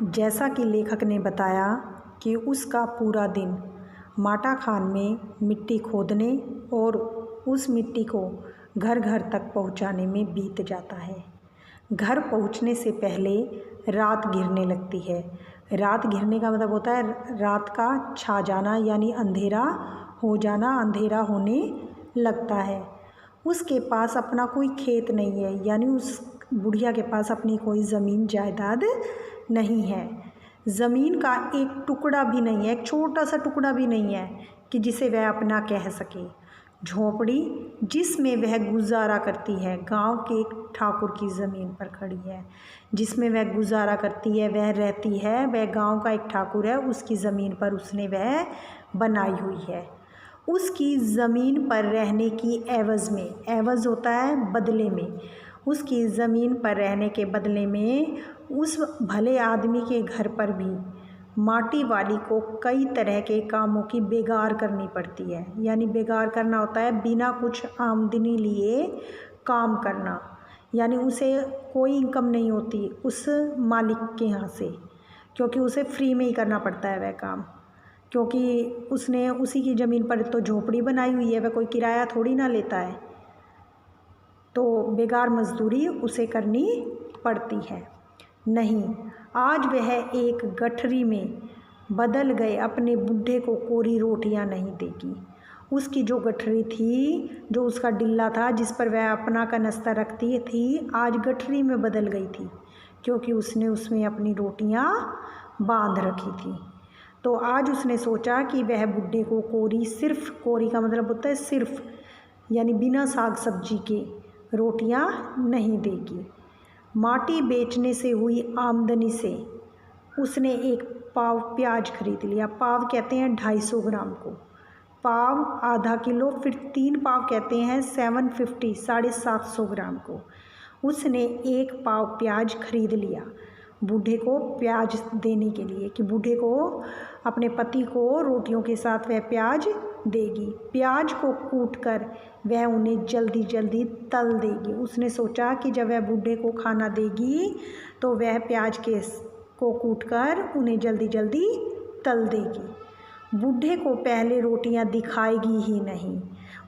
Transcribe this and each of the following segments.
जैसा कि लेखक ने बताया कि उसका पूरा दिन माटा खान में मिट्टी खोदने और उस मिट्टी को घर घर तक पहुंचाने में बीत जाता है। घर पहुंचने से पहले रात घिरने लगती है। रात घिरने का मतलब होता है रात का छा जाना, यानी अंधेरा हो जाना, अंधेरा होने लगता है। उसके पास अपना कोई खेत नहीं है, यानी उस बुढ़िया के पास अपनी कोई ज़मीन जायदाद नहीं है। ज़मीन का एक टुकड़ा भी नहीं है, एक छोटा सा टुकड़ा भी नहीं है कि जिसे वह अपना कह सके। झोंपड़ी जिसमें वह गुजारा करती है गांव के एक ठाकुर की ज़मीन पर खड़ी है। जिसमें वह गुजारा करती है, वह रहती है, वह गांव का एक ठाकुर है, उसकी ज़मीन पर उसने वह बनाई हुई है। उसकी ज़मीन पर रहने की एवज़ में, एवज़ होता है बदले में, उसकी ज़मीन पर रहने के बदले में उस भले आदमी के घर पर भी माटी वाली को कई तरह के कामों की बेगार करनी पड़ती है। यानी बेगार करना होता है बिना कुछ आमदनी लिए काम करना, यानी उसे कोई इनकम नहीं होती उस मालिक के यहाँ से, क्योंकि उसे फ्री में ही करना पड़ता है वह काम, क्योंकि उसने उसी की ज़मीन पर तो झोपड़ी बनाई हुई है, वह कोई किराया थोड़ी ना लेता है, तो बेगार मजदूरी उसे करनी पड़ती है। नहीं, आज वह एक गठरी में बदल गए अपने बुढ़े को कोरी रोटियां नहीं देगी। उसकी जो गठरी थी, जो उसका डिल्ला था जिस पर वह अपना का नाश्ता रखती थी, आज गठरी में बदल गई थी, क्योंकि उसने उसमें अपनी रोटियां बांध रखी थी। तो आज उसने सोचा कि वह बुढ़े को कोरी, सिर्फ कोरी का मतलब होता है सिर्फ, यानी बिना साग सब्जी के रोटियां नहीं देगी। माटी बेचने से हुई आमदनी से उसने एक पाव प्याज खरीद लिया। पाव कहते हैं 250 ग्राम को, पाव आधा किलो, फिर 3 पाव कहते हैं 750, 750 ग्राम को। उसने एक पाव प्याज खरीद लिया बूढ़े को प्याज देने के लिए, कि बूढ़े को, अपने पति को रोटियों के साथ वह प्याज देगी। प्याज को कूटकर वह उन्हें जल्दी जल्दी तल देगी। उसने सोचा कि जब वह बूढ़े को खाना देगी तो वह प्याज को कूटकर उन्हें जल्दी जल्दी तल देगी। बूढ़े को पहले रोटियां दिखाएगी ही नहीं।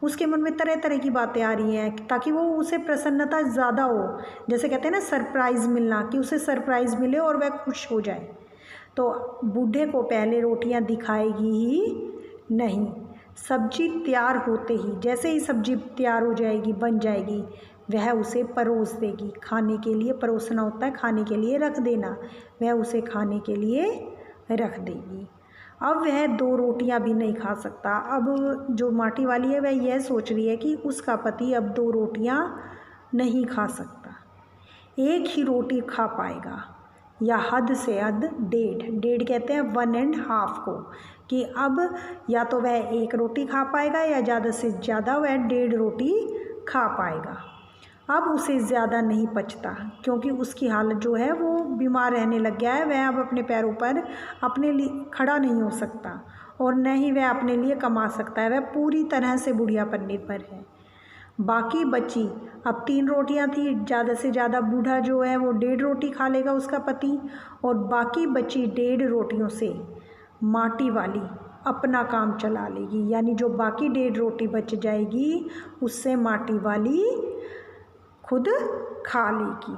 उसके मन में तरह तरह की बातें आ रही हैं ताकि वो उसे प्रसन्नता ज़्यादा हो, जैसे कहते हैं ना सरप्राइज़ मिलना, कि उसे सरप्राइज़ मिले और वह खुश हो जाए। तो बूढ़े को पहले रोटियां दिखाएगी ही नहीं। सब्जी तैयार होते ही, जैसे ही सब्जी तैयार हो जाएगी, बन जाएगी, वह उसे परोस देगी। खाने के लिए परोसना होता है, खाने के लिए रख देना, वह उसे खाने के लिए रख देगी। अब वह 2 रोटियां भी नहीं खा सकता। अब जो माटी वाली है वह यह सोच रही है कि उसका पति अब 2 रोटियां नहीं खा सकता, एक ही रोटी खा पाएगा, या हद से हद 1.5 कहते हैं 1.5 को, कि अब या तो वह 1 रोटी खा पाएगा या ज़्यादा से ज़्यादा वह 1.5 रोटी खा पाएगा। अब उसे ज़्यादा नहीं पचता, क्योंकि उसकी हालत जो है वो बीमार रहने लग गया है। वह अब अपने पैरों पर अपने लिए खड़ा नहीं हो सकता और न ही वह अपने लिए कमा सकता है। वह पूरी तरह से बुढ़िया पर निर्भर है। बाकी बची अब 3 रोटियां थी, ज़्यादा से ज़्यादा बूढ़ा जो है वो 1.5 रोटी खा लेगा उसका पति, और बाकी बची 1.5 रोटियों से माटी वाली अपना काम चला लेगी। यानी जो बाकी 1.5 रोटी बच जाएगी उससे माटी वाली खुद खा लेगी।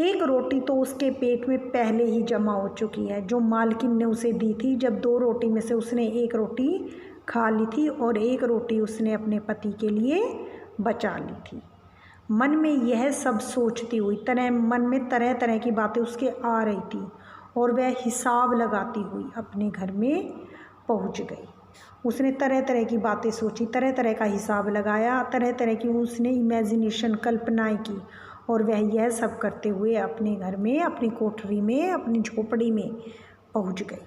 1 रोटी तो उसके पेट में पहले ही जमा हो चुकी है, जो मालकिन ने उसे दी थी, जब 2 रोटी में से उसने 1 रोटी खा ली थी और 1 रोटी उसने अपने पति के लिए बचा ली थी। मन में यह सब सोचती हुई मन में तरह तरह की बातें उसके आ रही थी, और वह हिसाब लगाती हुई अपने घर में पहुंच गई। उसने तरह तरह की बातें सोची, तरह तरह का हिसाब लगाया, तरह तरह की उसने इमेजिनेशन, कल्पनाएं की, और वह यह सब करते हुए अपने घर में, अपनी कोठरी में, अपनी झोपड़ी में पहुंच गई।